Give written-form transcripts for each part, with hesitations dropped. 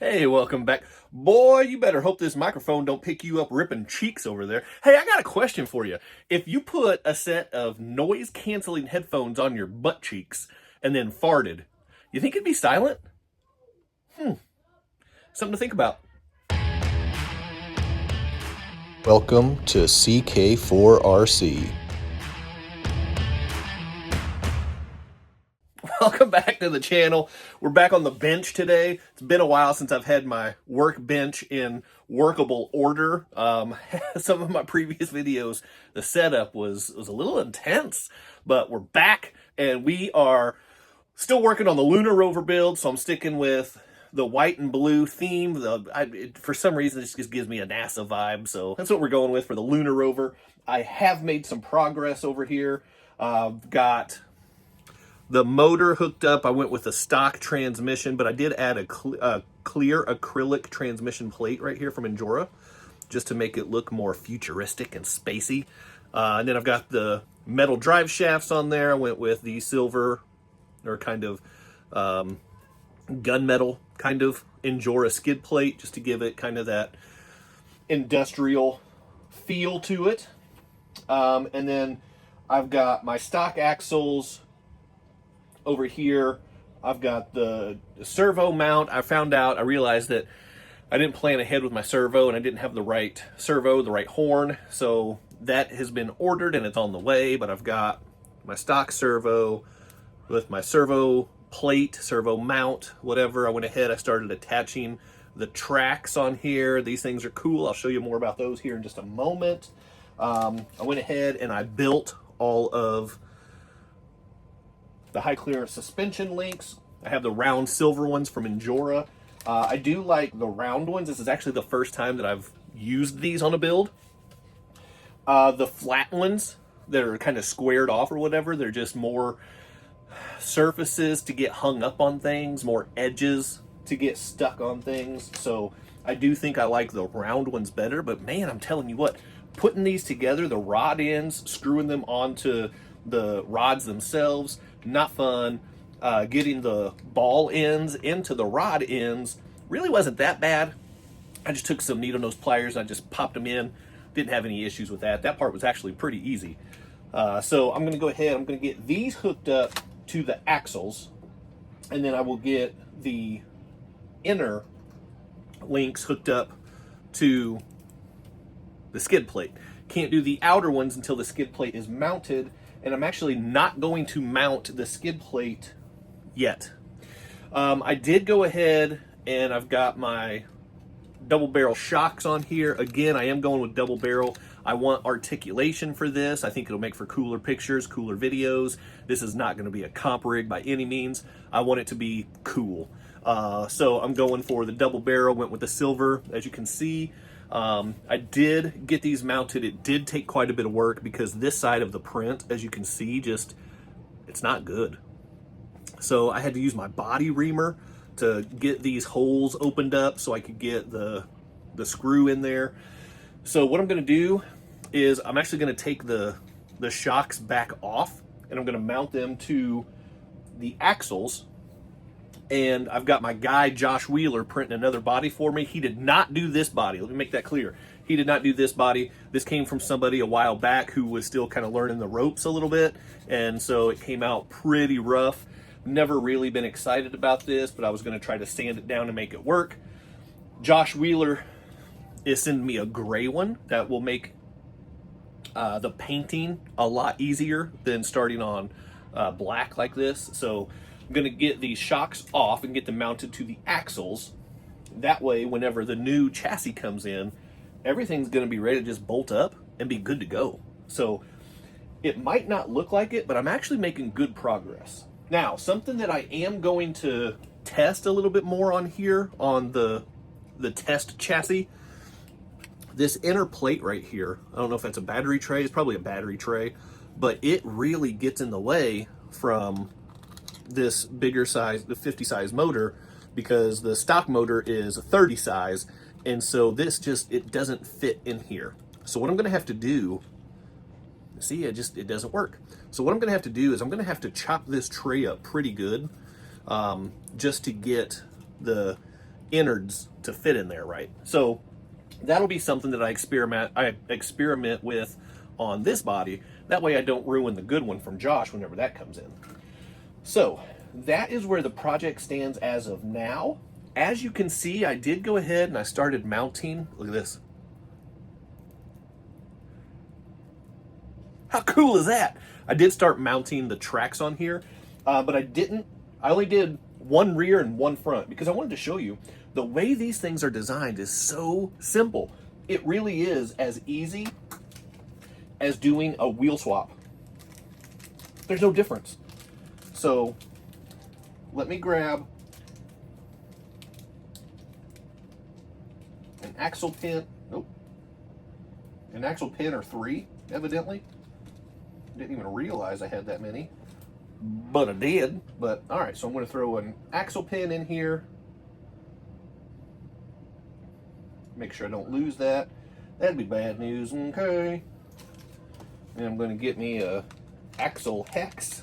Hey, welcome back. Boy, you better hope this microphone don't pick you up ripping cheeks over there. Hey, I got a question for you. If you put a set of noise-canceling headphones on your butt cheeks and then farted, you think it'd be silent? Something to think about. Welcome to CK4RC. Welcome back to the channel. We're back on the bench today. It's been a while since I've had my work bench in workable order. Some of my previous videos, the setup was a little intense, but we're back and we are still working on the Lunar Rover build, so I'm sticking with the white and blue theme. For some reason, this just gives me a NASA vibe, so that's what we're going with for the Lunar Rover. I have made some progress over here. Got the motor hooked up. I went with a stock transmission, but I did add a clear acrylic transmission plate right here from Endura, just to make it look more futuristic and spacey. And then I've got the metal drive shafts on there. I went with the silver, or kind of gunmetal kind of Endura skid plate, just to give it kind of that industrial feel to it. And then I've got my stock axles over here. I've got the servo mount. I realized that I didn't plan ahead with my servo, and I didn't have the right servo, the right horn, so that has been ordered and it's on the way. But I've got my stock servo with my servo plate, servo mount, whatever. I went ahead, I started attaching the tracks on here. These things are cool. I'll show you more about those here in just a moment. I went ahead and I built all of the high clearance suspension links. I have the round silver ones from Endura. I do like the round ones. This is actually the first time that I've used these on a build. The flat ones that are kind of squared off or whatever, they're just more surfaces to get hung up on things, more edges to get stuck on things. So I do think I like the round ones better, but man, I'm telling you what, putting these together, the rod ends, screwing them onto the rods themselves, not fun. Getting the ball ends into the rod ends really wasn't that bad. I just took some needle nose pliers and I just popped them in. Didn't have any issues with that. That part was actually pretty easy. So I'm going to go ahead, I'm going to get these hooked up to the axles, and then I will get the inner links hooked up to the skid plate. Can't do the outer ones until the skid plate is mounted, and I'm actually not going to mount the skid plate yet. I did go ahead and I've got my double barrel shocks on here. Again, I am going with double barrel. I want articulation for this. I think it'll make for cooler pictures, cooler videos. This is not going to be a comp rig by any means. I want it to be cool. So I'm going for the double barrel, went with the silver, as you can see. I did get these mounted. It did take quite a bit of work because this side of the print, as you can see, it's not good. So I had to use my body reamer to get these holes opened up so I could get the screw in there. So what I'm going to do is I'm actually going to take the shocks back off, and I'm going to mount them to the axles. And I've got my guy, Josh Wheeler, printing another body for me. He did not do this body. Let me make that clear. He did not do this body. This came from somebody a while back who was still kind of learning the ropes a little bit. And so it came out pretty rough. Never really been excited about this, but I was going to try to sand it down and make it work. Josh Wheeler is sending me a gray one that will make the painting a lot easier than starting on black like this. So I'm going to get these shocks off and get them mounted to the axles. That way, whenever the new chassis comes in, everything's going to be ready to just bolt up and be good to go. So it might not look like it, but I'm actually making good progress. Now, something that I am going to test a little bit more on here on the test chassis, this inner plate right here, I don't know if that's a battery tray, it's probably a battery tray, but it really gets in the way from this bigger size, the 50 size motor, because the stock motor is a 30 size, and so this it doesn't fit in here. So what I'm going to have to do, see, it doesn't work. So what I'm going to have to do is I'm going to have to chop this tray up pretty good, just to get the innards to fit in there, right? So that'll be something that I experiment with on this body. That way I don't ruin the good one from Josh whenever that comes in. So that is where the project stands as of now. As you can see, I did go ahead and I started mounting. Look at this. How cool is that? I did start mounting the tracks on here, but I only did one rear and one front because I wanted to show you the way these things are designed is so simple. It really is as easy as doing a wheel swap. There's no difference. So let me grab an axle pin. Nope. An axle pin or 3, evidently. Didn't even realize I had that many, but I did. But all right, so I'm going to throw an axle pin in here. Make sure I don't lose that. That'd be bad news. Okay. And I'm going to get me a axle hex.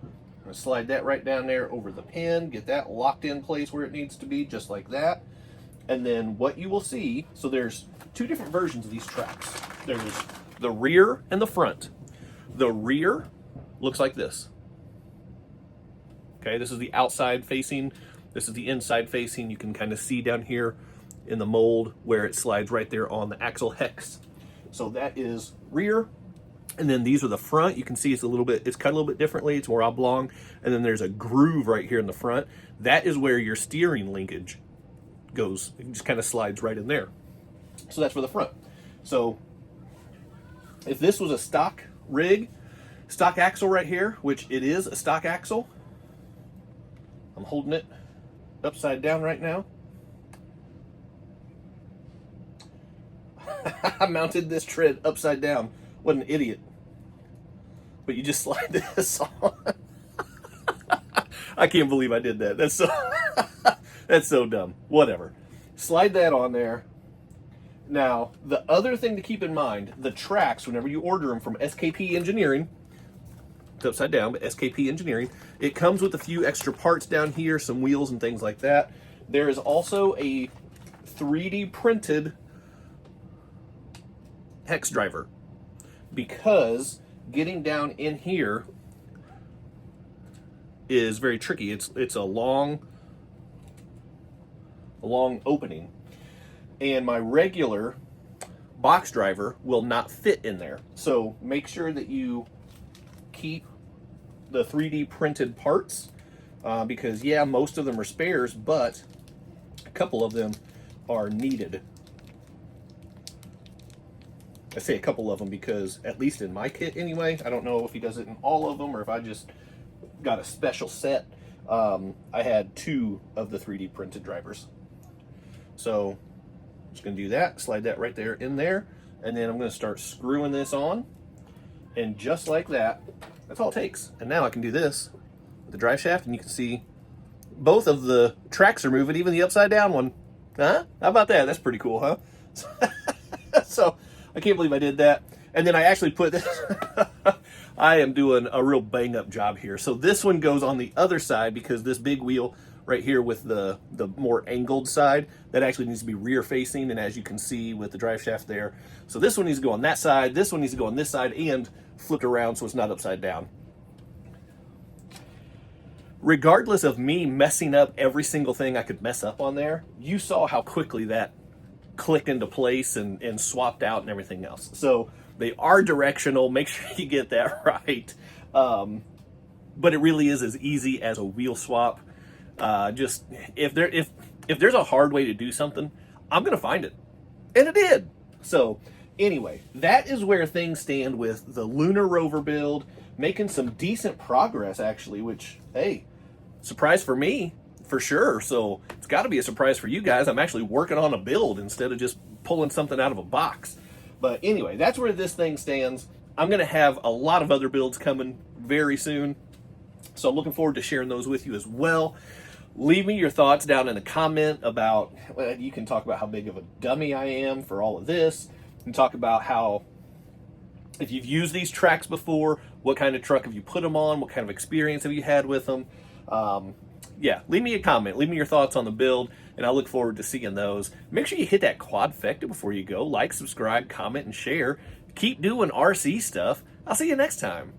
I'm going to slide that right down there over the pin, get that locked in place where it needs to be, just like that. And then what you will see, so there's 2 different versions of these tracks. There's the rear and the front. The rear looks like this. Okay, this is the outside facing. This is the inside facing. You can kind of see down here in the mold where it slides right there on the axle hex. So that is rear. And then these are the front. You can see it's cut a little bit differently. It's more oblong. And then there's a groove right here in the front. That is where your steering linkage goes. It just kind of slides right in there. So that's for the front. So if this was a stock rig, stock axle right here, which it is a stock axle, I'm holding it upside down right now. I mounted this tread upside down. What an idiot. But you just slide this on. I can't believe I did that. That's so that's so dumb. Whatever. Slide that on there. Now, the other thing to keep in mind, the tracks, whenever you order them from SKP Engineering, it's upside down, but SKP Engineering, it comes with a few extra parts down here, some wheels and things like that. There is also a 3D printed hex driver, because getting down in here is very tricky. It's a long opening, and my regular box driver will not fit in there. So make sure that you keep the 3D printed parts, because yeah, most of them are spares, but a couple of them are needed. I say a couple of them because, at least in my kit anyway, I don't know if he does it in all of them or if I just got a special set. I had 2 of the 3D printed drivers. So I'm just going to do that, slide that right there in there, and then I'm going to start screwing this on. And just like that, that's all it takes. And now I can do this with the drive shaft, and you can see both of the tracks are moving, even the upside down one. Huh? How about that? That's pretty cool, huh? So I can't believe I did that. And then I actually put this, I am doing a real bang up job here. So this one goes on the other side, because this big wheel right here with the more angled side, that actually needs to be rear facing. And as you can see with the drive shaft there, so this one needs to go on that side, this one needs to go on this side and flipped around so it's not upside down. Regardless of me messing up every single thing I could mess up on there, you saw how quickly that clicked into place and swapped out and everything else. So they are directional. Make sure you get that right. But it really is as easy as a wheel swap. Just if there's a hard way to do something, I'm gonna find it, and it did. So anyway, that is where things stand with the Lunar Rover build. Making some decent progress, actually, which, hey, surprise for me, for sure. So it's got to be a surprise for you guys. I'm actually working on a build instead of just pulling something out of a box. But anyway, that's where this thing stands. I'm going to have a lot of other builds coming very soon, so I'm looking forward to sharing those with you as well. Leave me your thoughts down in a comment about, well, you can talk about how big of a dummy I am for all of this, and talk about how, if you've used these tracks before, what kind of truck have you put them on, what kind of experience have you had with them. Yeah, leave me a comment. Leave me your thoughts on the build, and I look forward to seeing those. Make sure you hit that quadfecta before you go. Like, subscribe, comment, and share. Keep doing RC stuff. I'll see you next time.